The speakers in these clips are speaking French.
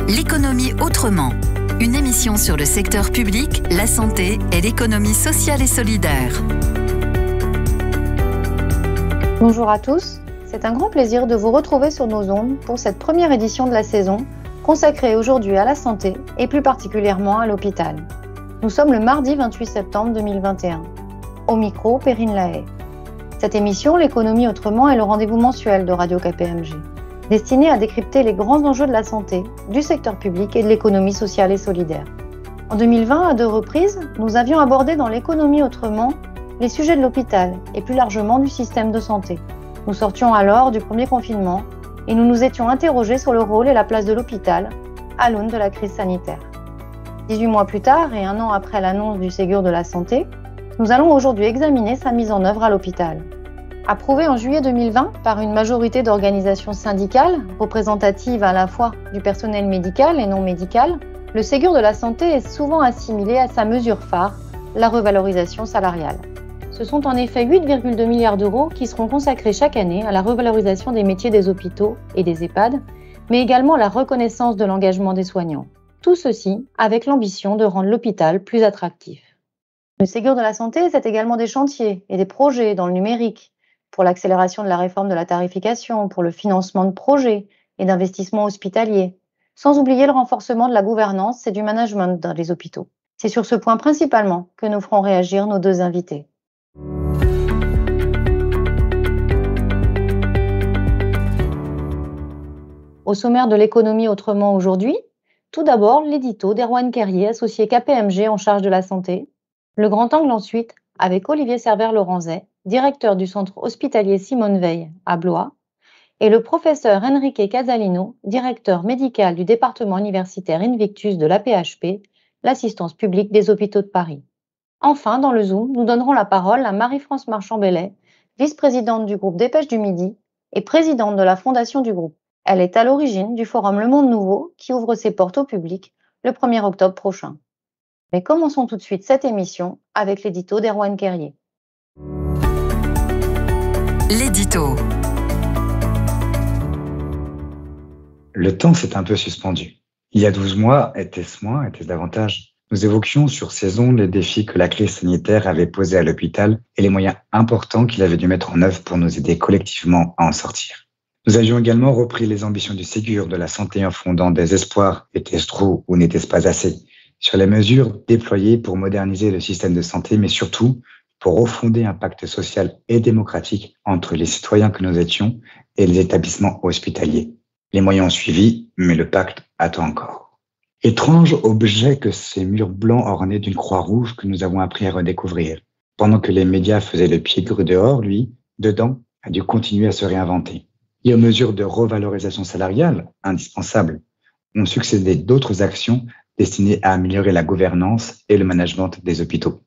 L'économie autrement. Une émission sur le secteur public, la santé et l'économie sociale et solidaire. Bonjour à tous, c'est un grand plaisir de vous retrouver sur nos ondes pour cette première édition de la saison, consacrée aujourd'hui à la santé et plus particulièrement à l'hôpital. Nous sommes le mardi 28 septembre 2021. Au micro, Perrine Lahaye. Cette émission, l'économie autrement, est le rendez-vous mensuel de Radio KPMG, destiné à décrypter les grands enjeux de la santé, du secteur public et de l'économie sociale et solidaire. En 2020, à 2 reprises, nous avions abordé dans l'économie autrement les sujets de l'hôpital et plus largement du système de santé. Nous sortions alors du premier confinement et nous nous étions interrogés sur le rôle et la place de l'hôpital à l'aune de la crise sanitaire. 18 mois plus tard et 1 an après l'annonce du Ségur de la santé, nous allons aujourd'hui examiner sa mise en œuvre à l'hôpital. Approuvé en juillet 2020 par une majorité d'organisations syndicales, représentatives à la fois du personnel médical et non médical, le Ségur de la santé est souvent assimilé à sa mesure phare, la revalorisation salariale. Ce sont en effet 8,2 milliards d'euros qui seront consacrés chaque année à la revalorisation des métiers des hôpitaux et des EHPAD, mais également à la reconnaissance de l'engagement des soignants. Tout ceci avec l'ambition de rendre l'hôpital plus attractif. Le Ségur de la santé, c'est également des chantiers et des projets dans le numérique, pour l'accélération de la réforme de la tarification, pour le financement de projets et d'investissements hospitaliers, sans oublier le renforcement de la gouvernance et du management dans les hôpitaux. C'est sur ce point principalement que nous ferons réagir nos 2 invités. Au sommaire de l'économie autrement aujourd'hui, tout d'abord l'édito d'Erwan Kerrier, associé KPMG en charge de la santé, le grand angle ensuite avec Olivier Servère-Laurenset, directeur du centre hospitalier Simone Veil à Blois, et le professeur Enrique Casalino, directeur médical du département universitaire Invictus de l'AP-HP, l'assistance publique des hôpitaux de Paris. Enfin, dans le Zoom, nous donnerons la parole à Marie-France Marchand-Bellet, vice-présidente du groupe Dépêche du Midi et présidente de la fondation du groupe. Elle est à l'origine du forum Le Monde Nouveau qui ouvre ses portes au public le 1er octobre prochain. Mais commençons tout de suite cette émission avec l'édito d'Erwan Kerrier. L'édito. Le temps s'est un peu suspendu. Il y a 12 mois, était-ce moins, était-ce davantage? Nous évoquions sur ces ondes les défis que la crise sanitaire avait posés à l'hôpital et les moyens importants qu'il avait dû mettre en œuvre pour nous aider collectivement à en sortir. Nous avions également repris les ambitions du Ségur de la santé en fondant des espoirs, était-ce trop ou n'était-ce pas assez, sur les mesures déployées pour moderniser le système de santé, mais surtout pour refonder un pacte social et démocratique entre les citoyens que nous étions et les établissements hospitaliers. Les moyens ont suivi, mais le pacte attend encore. Étrange objet que ces murs blancs ornés d'une croix rouge que nous avons appris à redécouvrir. Pendant que les médias faisaient le pied dehors, lui, dedans, a dû continuer à se réinventer. Et aux mesures de revalorisation salariale, indispensables, ont succédé d'autres actions destinées à améliorer la gouvernance et le management des hôpitaux.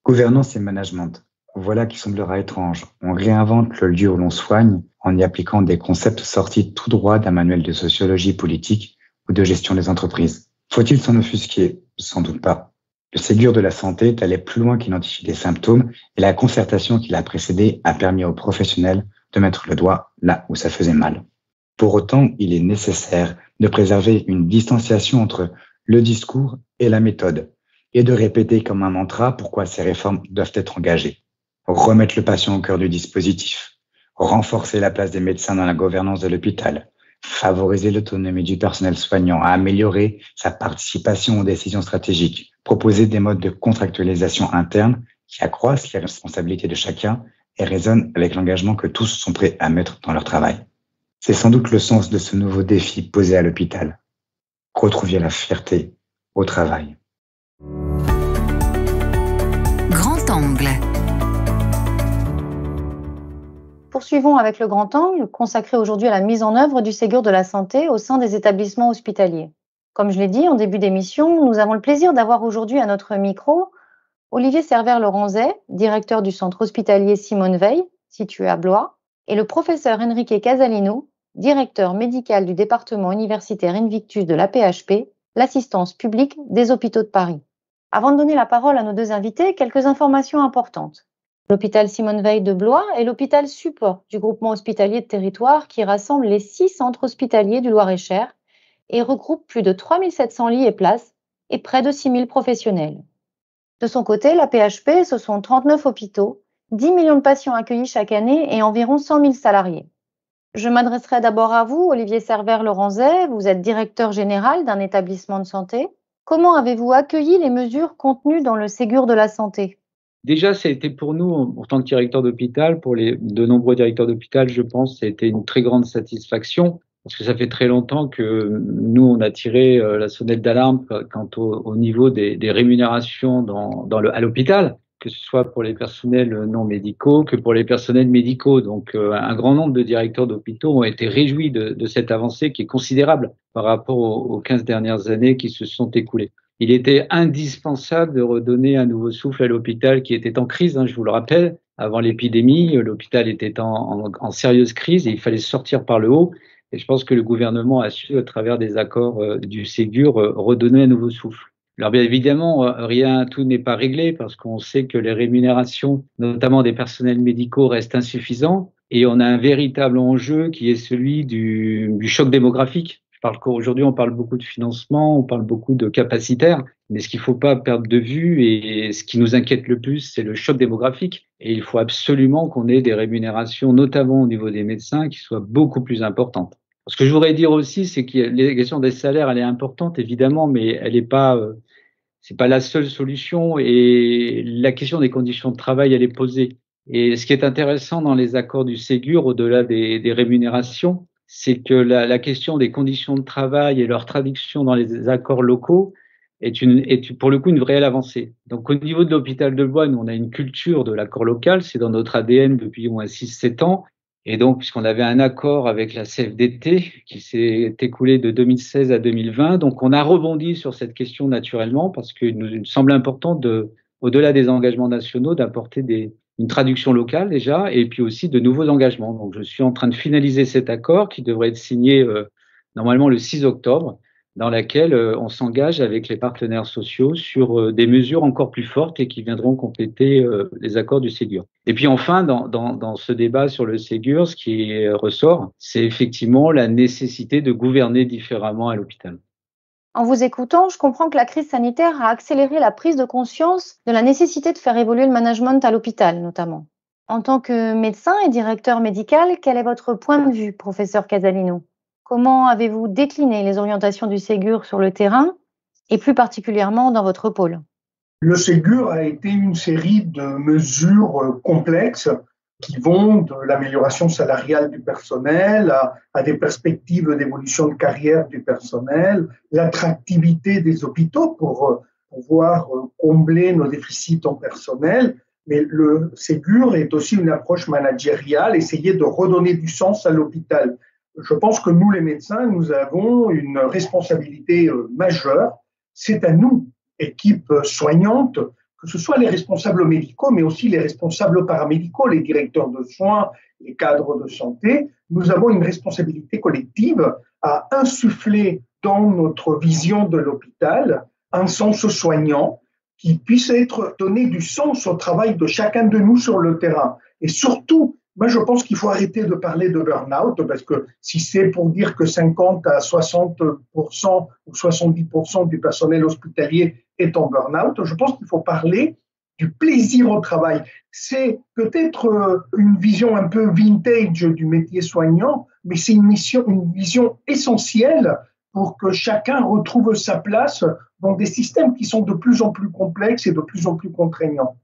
Gouvernance et management, voilà qui semblera étrange. On réinvente le lieu où l'on soigne en y appliquant des concepts sortis tout droit d'un manuel de sociologie politique ou de gestion des entreprises. Faut-il s'en offusquer? Sans doute pas. Le Ségur de la santé est allé plus loin qu'identifier des symptômes et la concertation qui l'a précédé a permis aux professionnels de mettre le doigt là où ça faisait mal. Pour autant, il est nécessaire de préserver une distanciation entre le discours et la méthode et de répéter comme un mantra pourquoi ces réformes doivent être engagées. Remettre le patient au cœur du dispositif, renforcer la place des médecins dans la gouvernance de l'hôpital, favoriser l'autonomie du personnel soignant, améliorer sa participation aux décisions stratégiques, proposer des modes de contractualisation interne qui accroissent les responsabilités de chacun et résonnent avec l'engagement que tous sont prêts à mettre dans leur travail. C'est sans doute le sens de ce nouveau défi posé à l'hôpital. Retrouver la fierté au travail. Grand angle. Poursuivons avec le grand angle, consacré aujourd'hui à la mise en œuvre du Ségur de la santé au sein des établissements hospitaliers. Comme je l'ai dit en début d'émission, nous avons le plaisir d'avoir aujourd'hui à notre micro Olivier Servère-Laurenset, directeur du centre hospitalier Simone Veil, situé à Blois, et le professeur Enrique Casalino, directeur médical du département universitaire Invictus de l'AP-HP, l'assistance publique des hôpitaux de Paris. Avant de donner la parole à nos 2 invités, quelques informations importantes. L'hôpital Simone Veil de Blois est l'hôpital support du groupement hospitalier de territoire qui rassemble les 6 centres hospitaliers du Loir-et-Cher et regroupe plus de 3700 lits et places et près de 6000 professionnels. De son côté, la PHP, ce sont 39 hôpitaux, 10 millions de patients accueillis chaque année et environ 100 000 salariés. Je m'adresserai d'abord à vous, Olivier Servère-Laurenzet. Vous êtes directeur général d'un établissement de santé. Comment avez-vous accueilli les mesures contenues dans le Ségur de la santé? Déjà, ça a été pour nous, en tant que directeur d'hôpital, pour de nombreux directeurs d'hôpital, je pense, ça a été une très grande satisfaction, parce que ça fait très longtemps que nous, on a tiré la sonnette d'alarme quant au niveau des rémunérations à l'hôpital, que ce soit pour les personnels non médicaux que pour les personnels médicaux. Donc, un grand nombre de directeurs d'hôpitaux ont été réjouis de cette avancée qui est considérable par rapport aux 15 dernières années qui se sont écoulées. Il était indispensable de redonner un nouveau souffle à l'hôpital qui était en crise, je vous le rappelle. Avant l'épidémie, l'hôpital était en sérieuse crise et il fallait sortir par le haut. Et je pense que le gouvernement a su, à travers des accords du Ségur, redonner un nouveau souffle. Alors bien évidemment, tout n'est pas réglé parce qu'on sait que les rémunérations, notamment des personnels médicaux, restent insuffisantes. Et on a un véritable enjeu qui est celui du choc démographique. Aujourd'hui, on parle beaucoup de financement, on parle beaucoup de capacitaire, mais ce qu'il ne faut pas perdre de vue et ce qui nous inquiète le plus, c'est le choc démographique. Et il faut absolument qu'on ait des rémunérations, notamment au niveau des médecins, qui soient beaucoup plus importantes. Ce que je voudrais dire aussi, c'est que la question des salaires, elle est importante, évidemment, mais elle n'est pas, c'est pas la seule solution. Et la question des conditions de travail, elle est posée. Et ce qui est intéressant dans les accords du Ségur, au-delà des rémunérations, c'est que la question des conditions de travail et leur traduction dans les accords locaux est pour le coup une réelle avancée. Donc au niveau de l'hôpital de Blois, nous on a une culture de l'accord local, c'est dans notre ADN depuis au moins 6-7 ans. Et donc puisqu'on avait un accord avec la CFDT qui s'est écoulé de 2016 à 2020, donc on a rebondi sur cette question naturellement parce qu'il nous semble important au-delà des engagements nationaux d'apporter une traduction locale déjà, et puis aussi de nouveaux engagements. Donc, je suis en train de finaliser cet accord qui devrait être signé normalement le 6 octobre, dans laquelle on s'engage avec les partenaires sociaux sur des mesures encore plus fortes et qui viendront compléter les accords du Ségur. Et puis enfin, dans ce débat sur le Ségur, ce qui ressort, c'est effectivement la nécessité de gouverner différemment à l'hôpital. En vous écoutant, je comprends que la crise sanitaire a accéléré la prise de conscience de la nécessité de faire évoluer le management à l'hôpital, notamment. En tant que médecin et directeur médical, quel est votre point de vue, professeur Casalino? Comment avez-vous décliné les orientations du Ségur sur le terrain et plus particulièrement dans votre pôle? Le Ségur a été une série de mesures complexes qui vont de l'amélioration salariale du personnel à des perspectives d'évolution de carrière du personnel, l'attractivité des hôpitaux pour pouvoir combler nos déficits en personnel. Mais le Ségur est aussi une approche managériale, essayer de redonner du sens à l'hôpital. Je pense que nous, les médecins, nous avons une responsabilité majeure. C'est à nous, équipe soignante, que ce soit les responsables médicaux, mais aussi les responsables paramédicaux, les directeurs de soins, les cadres de santé, nous avons une responsabilité collective à insuffler dans notre vision de l'hôpital un sens soignant qui puisse être donné du sens au travail de chacun de nous sur le terrain. Et surtout, moi, je pense qu'il faut arrêter de parler de burn-out, parce que si c'est pour dire que 50 à 60% ou 70% du personnel hospitalier est en burn-out, je pense qu'il faut parler du plaisir au travail. C'est peut-être une vision un peu vintage du métier soignant, mais c'est une vision essentielle pour que chacun retrouve sa place dans des systèmes qui sont de plus en plus complexes et de plus en plus contraignants.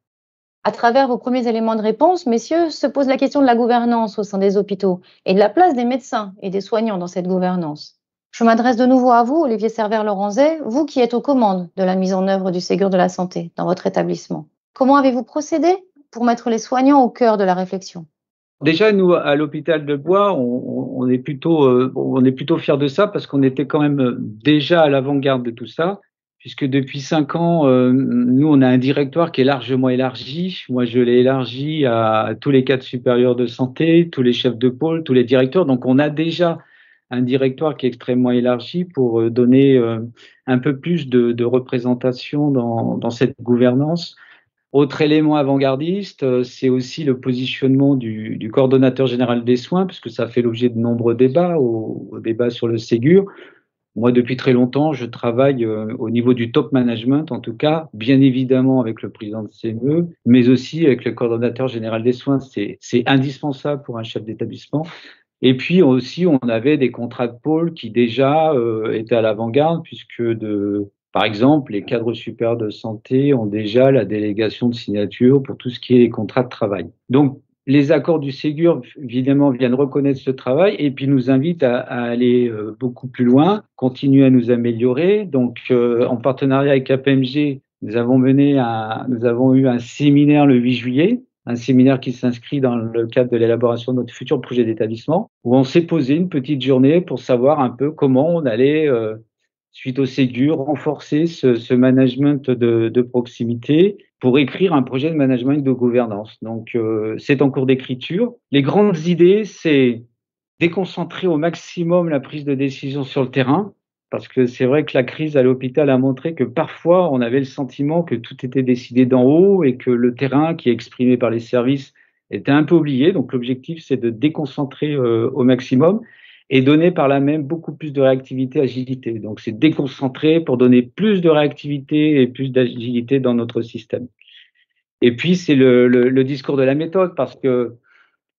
À travers vos premiers éléments de réponse, messieurs, se pose la question de la gouvernance au sein des hôpitaux et de la place des médecins et des soignants dans cette gouvernance. Je m'adresse de nouveau à vous, Olivier Servère-Laurenzet, vous qui êtes aux commandes de la mise en œuvre du Ségur de la santé dans votre établissement. Comment avez-vous procédé pour mettre les soignants au cœur de la réflexion? Déjà, nous, à l'hôpital de Blois, on est plutôt fiers de ça parce qu'on était quand même déjà à l'avant-garde de tout ça. Puisque depuis 5 ans, nous, on a un directoire qui est largement élargi. Moi, je l'ai élargi à tous les cadres supérieurs de santé, tous les chefs de pôle, tous les directeurs. Donc, on a déjà un directoire qui est extrêmement élargi pour donner un peu plus de représentation dans cette gouvernance. Autre élément avant-gardiste, c'est aussi le positionnement du coordonnateur général des soins, puisque ça fait l'objet de nombreux débats, au débat sur le Ségur. Moi, depuis très longtemps, je travaille au niveau du top management, en tout cas, bien évidemment avec le président de CME, mais aussi avec le coordonnateur général des soins. C'est indispensable pour un chef d'établissement. Et puis aussi, on avait des contrats de pôle qui déjà étaient à l'avant-garde, puisque par exemple, les cadres supérieurs de santé ont déjà la délégation de signature pour tout ce qui est les contrats de travail. Donc, les accords du Ségur, évidemment, viennent reconnaître ce travail et puis nous invitent à aller beaucoup plus loin, continuer à nous améliorer. Donc, en partenariat avec KPMG, nous avons eu un séminaire le 8 juillet, un séminaire qui s'inscrit dans le cadre de l'élaboration de notre futur projet d'établissement, où on s'est posé une petite journée pour savoir un peu comment on allait, suite au Ségur, renforcer ce management de proximité pour écrire un projet de management de gouvernance. Donc, c'est en cours d'écriture. Les grandes idées, c'est déconcentrer au maximum la prise de décision sur le terrain, parce que c'est vrai que la crise à l'hôpital a montré que parfois, on avait le sentiment que tout était décidé d'en haut et que le terrain qui est exprimé par les services était un peu oublié. Donc, l'objectif, c'est de déconcentrer au maximum et donner par là même beaucoup plus de réactivité, agilité. Donc, c'est déconcentrer pour donner plus de réactivité et plus d'agilité dans notre système. Et puis, c'est le discours de la méthode, parce que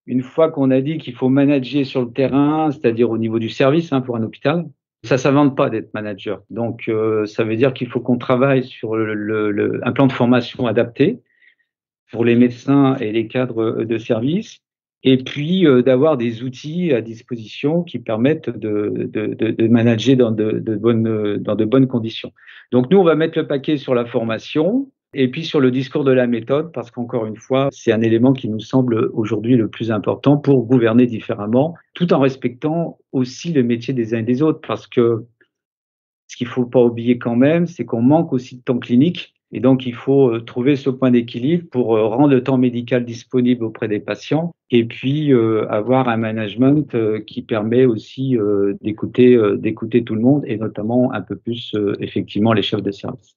une fois qu'on a dit qu'il faut manager sur le terrain, c'est-à-dire au niveau du service pour un hôpital, ça s'invente pas d'être manager. Donc, ça veut dire qu'il faut qu'on travaille sur un plan de formation adapté pour les médecins et les cadres de service, et puis d'avoir des outils à disposition qui permettent de manager dans de bonnes conditions. Donc nous, on va mettre le paquet sur la formation et puis sur le discours de la méthode, parce qu'encore une fois, c'est un élément qui nous semble aujourd'hui le plus important pour gouverner différemment, tout en respectant aussi le métier des uns et des autres, parce que ce qu'il faut pas oublier quand même, c'est qu'on manque aussi de temps clinique. Et donc, il faut trouver ce point d'équilibre pour rendre le temps médical disponible auprès des patients et puis avoir un management qui permet aussi d'écouter tout le monde et notamment un peu plus effectivement les chefs de service.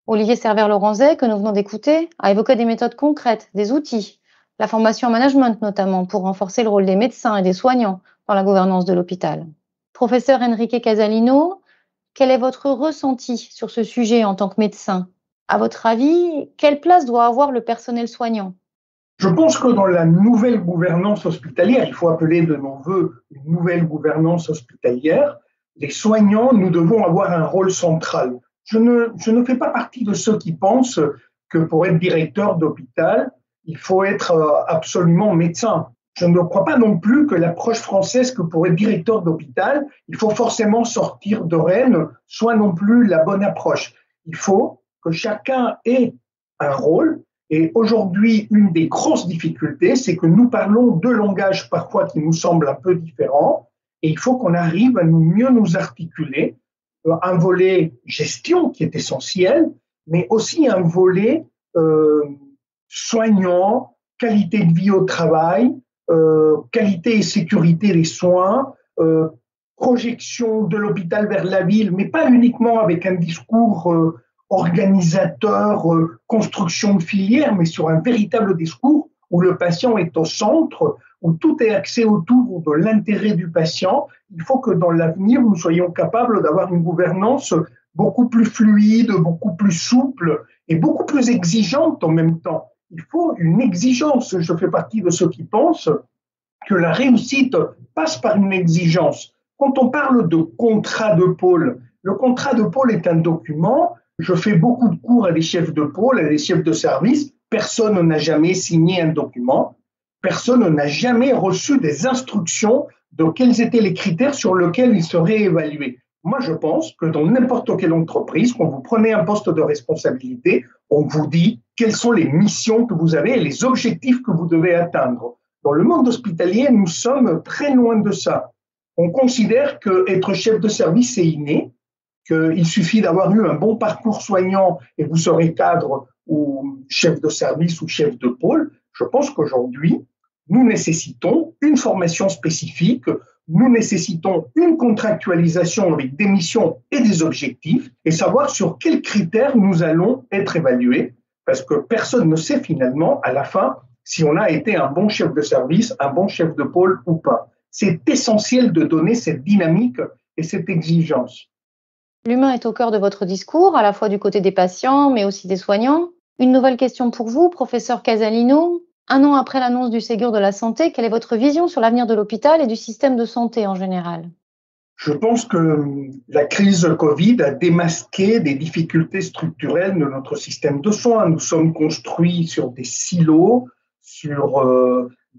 Olivier Servère-Laurenzet, que nous venons d'écouter, a évoqué des méthodes concrètes, des outils, la formation en management notamment pour renforcer le rôle des médecins et des soignants dans la gouvernance de l'hôpital. Professeur Enrique Casalino, quel est votre ressenti sur ce sujet en tant que médecin ? À votre avis, quelle place doit avoir le personnel soignant ? Je pense que dans la nouvelle gouvernance hospitalière, il faut appeler de nos voeux une nouvelle gouvernance hospitalière, les soignants, nous devons avoir un rôle central. Je ne fais pas partie de ceux qui pensent que pour être directeur d'hôpital, il faut être absolument médecin. Je ne crois pas non plus que l'approche française que pour être directeur d'hôpital, il faut forcément sortir de Rennes, soit non plus la bonne approche. Il faut que chacun ait un rôle. Et aujourd'hui, une des grosses difficultés, c'est que nous parlons deux langages parfois qui nous semblent un peu différents. Et il faut qu'on arrive à mieux nous articuler. Un volet gestion qui est essentiel, mais aussi un volet soignant, qualité de vie au travail, qualité et sécurité des soins, projection de l'hôpital vers la ville, mais pas uniquement avec un discours organisateur, construction de filière, mais sur un véritable discours où le patient est au centre, où tout est axé autour de l'intérêt du patient. Il faut que dans l'avenir, nous soyons capables d'avoir une gouvernance beaucoup plus fluide, beaucoup plus souple et beaucoup plus exigeante en même temps. Il faut une exigence. Je fais partie de ceux qui pensent que la réussite passe par une exigence. Quand on parle de contrat de pôle, le contrat de pôle est un document. Je fais beaucoup de cours à des chefs de pôle, à des chefs de service. Personne n'a jamais signé un document. Personne n'a jamais reçu des instructions de quels étaient les critères sur lesquels il serait évalué. Moi, je pense que dans n'importe quelle entreprise, quand vous prenez un poste de responsabilité, on vous dit quelles sont les missions que vous avez et les objectifs que vous devez atteindre. Dans le monde hospitalier, nous sommes très loin de ça. On considère qu'être chef de service, c'est inné, qu'il suffit d'avoir eu un bon parcours soignant et vous serez cadre ou chef de service ou chef de pôle. Je pense qu'aujourd'hui, nous nécessitons une formation spécifique, nous nécessitons une contractualisation avec des missions et des objectifs et savoir sur quels critères nous allons être évalués, parce que personne ne sait finalement à la fin si on a été un bon chef de service, un bon chef de pôle ou pas. C'est essentiel de donner cette dynamique et cette exigence. L'humain est au cœur de votre discours, à la fois du côté des patients, mais aussi des soignants. Une nouvelle question pour vous, professeur Casalino. 1 an après l'annonce du Ségur de la santé, quelle est votre vision sur l'avenir de l'hôpital et du système de santé en général ? Je pense que la crise Covid a démasqué des difficultés structurelles de notre système de soins. Nous sommes construits sur des silos, sur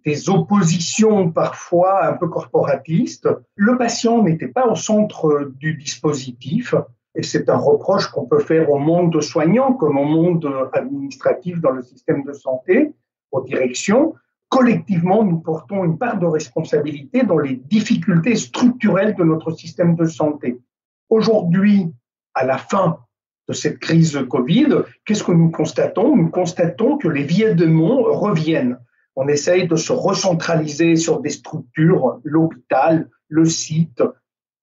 des oppositions parfois un peu corporatistes. Le patient n'était pas au centre du dispositif. Et c'est un reproche qu'on peut faire au monde soignant comme au monde administratif dans le système de santé, aux directions. Collectivement, nous portons une part de responsabilité dans les difficultés structurelles de notre système de santé. Aujourd'hui, à la fin de cette crise Covid, qu'est-ce que nous constatons ? Nous constatons que les vieilles démons reviennent. On essaye de se recentraliser sur des structures, l'hôpital, le site,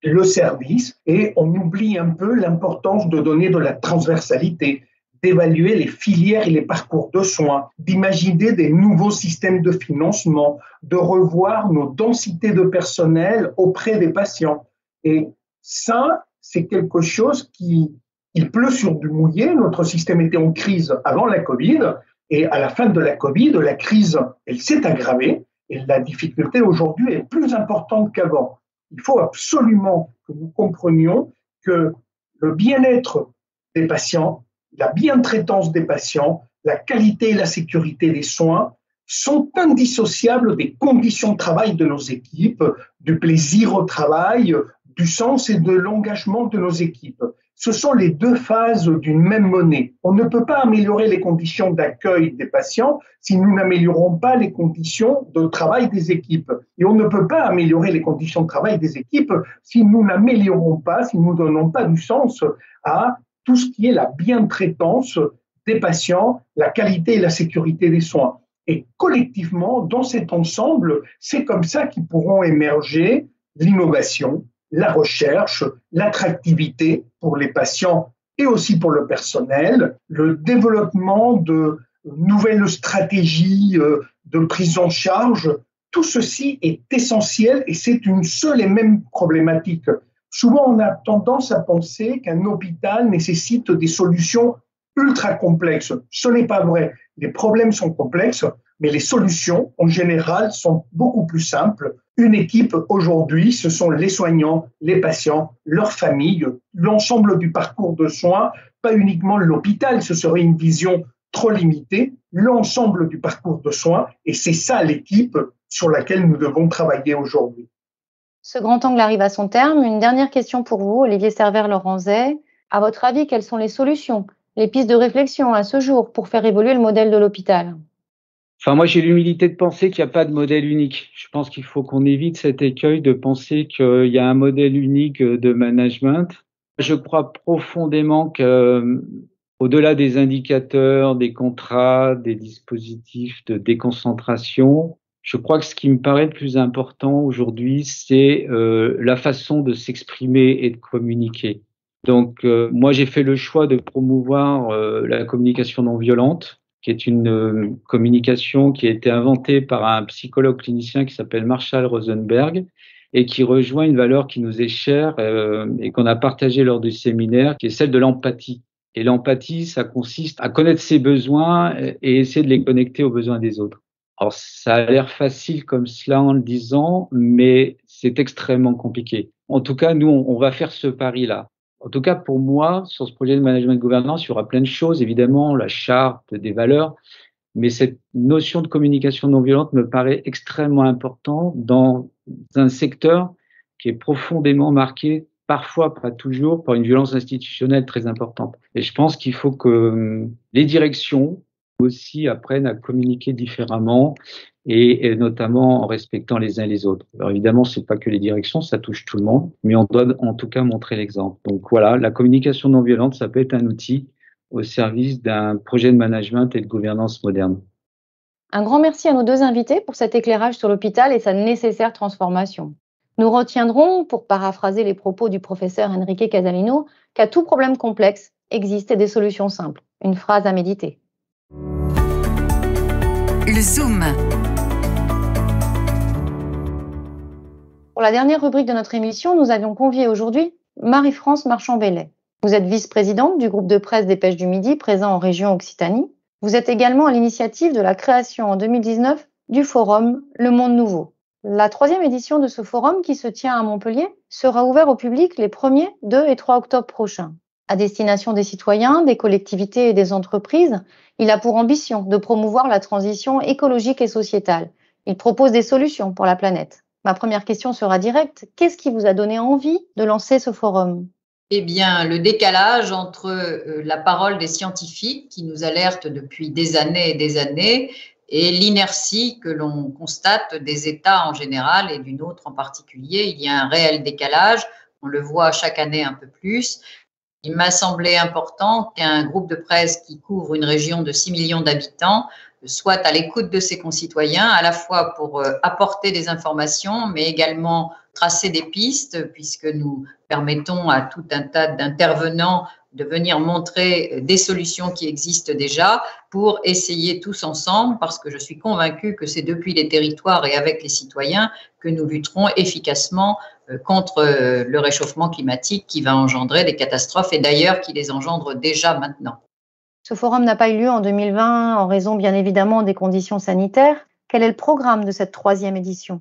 le service, et on oublie un peu l'importance de donner de la transversalité, d'évaluer les filières et les parcours de soins, d'imaginer des nouveaux systèmes de financement, de revoir nos densités de personnel auprès des patients. Et ça, c'est quelque chose il pleut sur du mouillé. Notre système était en crise avant la Covid, et à la fin de la Covid, la crise, elle s'est aggravée, et la difficulté aujourd'hui est plus importante qu'avant. Il faut absolument que nous comprenions que le bien-être des patients, la bientraitance des patients, la qualité et la sécurité des soins sont indissociables des conditions de travail de nos équipes, du plaisir au travail, du sens et de l'engagement de nos équipes. Ce sont les deux phases d'une même monnaie. On ne peut pas améliorer les conditions d'accueil des patients si nous n'améliorons pas les conditions de travail des équipes. Et on ne peut pas améliorer les conditions de travail des équipes si nous n'améliorons pas, si nous ne donnons pas du sens à tout ce qui est la bientraitance des patients, la qualité et la sécurité des soins. Et collectivement, dans cet ensemble, c'est comme ça qu'ils pourront émerger l'innovation, la recherche, l'attractivité pour les patients et aussi pour le personnel, le développement de nouvelles stratégies de prise en charge. Tout ceci est essentiel et c'est une seule et même problématique. Souvent, on a tendance à penser qu'un hôpital nécessite des solutions ultra complexes. Ce n'est pas vrai. Les problèmes sont complexes, mais les solutions, en général, sont beaucoup plus simples. Une équipe, aujourd'hui, ce sont les soignants, les patients, leurs familles, l'ensemble du parcours de soins, pas uniquement l'hôpital, ce serait une vision trop limitée, l'ensemble du parcours de soins, et c'est ça l'équipe sur laquelle nous devons travailler aujourd'hui. Ce grand angle arrive à son terme. Une dernière question pour vous, Olivier Servère-Laurenzet. À votre avis, quelles sont les solutions, les pistes de réflexion à ce jour pour faire évoluer le modèle de l'hôpital ? Enfin, moi, j'ai l'humilité de penser qu'il n'y a pas de modèle unique. Je pense qu'il faut qu'on évite cet écueil de penser qu'il y a un modèle unique de management. Je crois profondément que, au-delà des indicateurs, des contrats, des dispositifs de déconcentration, je crois que ce qui me paraît le plus important aujourd'hui, c'est la façon de s'exprimer et de communiquer. Donc, moi, j'ai fait le choix de promouvoir la communication non violente, qui est une communication qui a été inventée par un psychologue clinicien qui s'appelle Marshall Rosenberg et qui rejoint une valeur qui nous est chère et qu'on a partagée lors du séminaire, qui est celle de l'empathie. Et l'empathie, ça consiste à connaître ses besoins et essayer de les connecter aux besoins des autres. Alors, ça a l'air facile comme cela en le disant, mais c'est extrêmement compliqué. En tout cas, nous, on va faire ce pari-là. En tout cas, pour moi, sur ce projet de management de gouvernance, il y aura plein de choses, évidemment, la charte des valeurs, mais cette notion de communication non violente me paraît extrêmement importante dans un secteur qui est profondément marqué, parfois, pas toujours, par une violence institutionnelle très importante. Et je pense qu'il faut que les directions aussi apprennent à communiquer différemment et notamment en respectant les uns les autres. Alors évidemment, c'est pas que les directions, ça touche tout le monde, mais on doit en tout cas montrer l'exemple. Donc voilà, la communication non violente, ça peut être un outil au service d'un projet de management et de gouvernance moderne. Un grand merci à nos deux invités pour cet éclairage sur l'hôpital et sa nécessaire transformation. Nous retiendrons, pour paraphraser les propos du professeur Enrique Casalino, qu'à tout problème complexe existent des solutions simples. Une phrase à méditer. Le Zoom. Pour la dernière rubrique de notre émission, nous avions convié aujourd'hui Marie-France Marchand-Bellay. Vous êtes vice-présidente du groupe de presse des Pêches du Midi présent en région Occitanie. Vous êtes également à l'initiative de la création en 2019 du forum Le Monde Nouveau. La 3e édition de ce forum, qui se tient à Montpellier, sera ouverte au public les 1er, 2 et 3 octobre prochains. À destination des citoyens, des collectivités et des entreprises, il a pour ambition de promouvoir la transition écologique et sociétale. Il propose des solutions pour la planète. Ma première question sera directe. Qu'est-ce qui vous a donné envie de lancer ce forum ? Eh bien, le décalage entre la parole des scientifiques qui nous alertent depuis des années et l'inertie que l'on constate des États en général et du nôtre en particulier. Il y a un réel décalage, on le voit chaque année un peu plus. Il m'a semblé important qu'un groupe de presse qui couvre une région de 6 millions d'habitants soit à l'écoute de ses concitoyens, à la fois pour apporter des informations, mais également tracer des pistes, puisque nous permettons à tout un tas d'intervenants de venir montrer des solutions qui existent déjà pour essayer tous ensemble, parce que je suis convaincue que c'est depuis les territoires et avec les citoyens que nous lutterons efficacement contre le réchauffement climatique qui va engendrer des catastrophes et d'ailleurs qui les engendre déjà maintenant. Ce forum n'a pas eu lieu en 2020 en raison bien évidemment des conditions sanitaires. Quel est le programme de cette 3e édition ?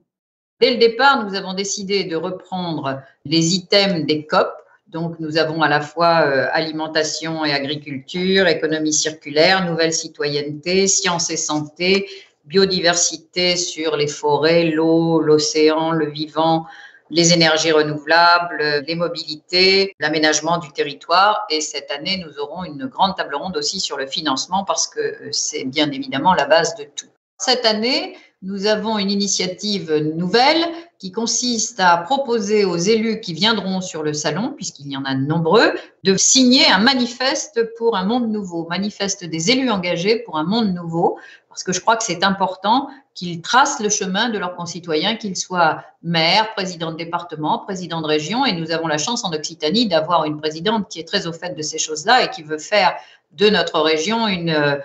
Dès le départ, nous avons décidé de reprendre les items des COP. Donc, nous avons à la fois alimentation et agriculture, économie circulaire, nouvelle citoyenneté, sciences et santé, biodiversité sur les forêts, l'eau, l'océan, le vivant, les énergies renouvelables, les mobilités, l'aménagement du territoire. Et cette année, nous aurons une grande table ronde aussi sur le financement parce que c'est bien évidemment la base de tout. Cette année, nous avons une initiative nouvelle qui consiste à proposer aux élus qui viendront sur le salon, puisqu'il y en a de nombreux, de signer un manifeste pour un monde nouveau, manifeste des élus engagés pour un monde nouveau, parce que je crois que c'est important qu'ils tracent le chemin de leurs concitoyens, qu'ils soient maires, présidents de département, présidents de région, et nous avons la chance en Occitanie d'avoir une présidente qui est très au fait de ces choses-là et qui veut faire de notre région une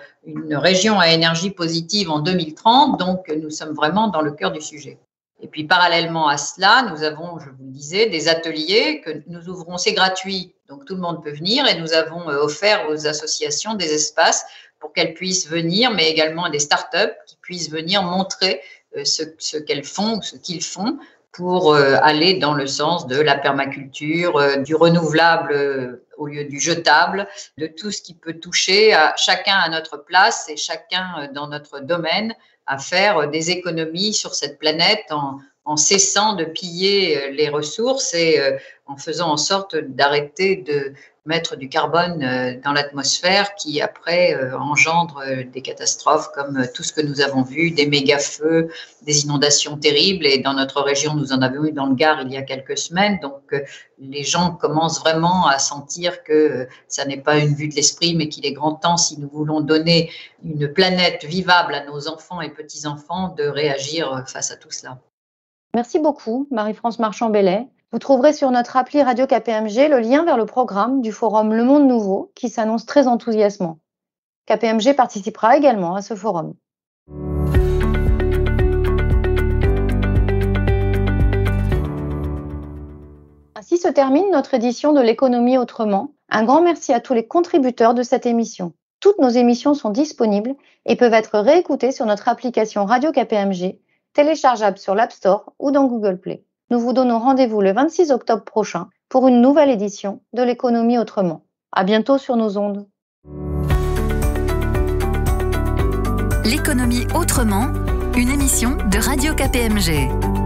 région à énergie positive en 2030, donc nous sommes vraiment dans le cœur du sujet. Et puis parallèlement à cela, nous avons, je vous le disais, des ateliers que nous ouvrons, c'est gratuit, donc tout le monde peut venir et nous avons offert aux associations des espaces pour qu'elles puissent venir, mais également à des startups qui puissent venir montrer ce qu'elles font, ce qu'ils font pour aller dans le sens de la permaculture, du renouvelable au lieu du jetable, de tout ce qui peut toucher à chacun à notre place et chacun dans notre domaine à faire des économies sur cette planète en cessant de piller les ressources et en faisant en sorte d'arrêter de mettre du carbone dans l'atmosphère qui après engendre des catastrophes comme tout ce que nous avons vu, des méga-feux, des inondations terribles et dans notre région nous en avons eu dans le Gard il y a quelques semaines, donc les gens commencent vraiment à sentir que ça n'est pas une vue de l'esprit mais qu'il est grand temps, si nous voulons donner une planète vivable à nos enfants et petits-enfants, de réagir face à tout cela. Merci beaucoup Marie-France Marchand-Bellay. Vous trouverez sur notre appli Radio KPMG le lien vers le programme du forum Le Monde Nouveau qui s'annonce très enthousiasmant. KPMG participera également à ce forum. Ainsi se termine notre édition de l'économie autrement. Un grand merci à tous les contributeurs de cette émission. Toutes nos émissions sont disponibles et peuvent être réécoutées sur notre application Radio KPMG, téléchargeable sur l'App Store ou dans Google Play. Nous vous donnons rendez-vous le 26 octobre prochain pour une nouvelle édition de l'économie autrement. À bientôt sur nos ondes. L'économie autrement, une émission de Radio KPMG.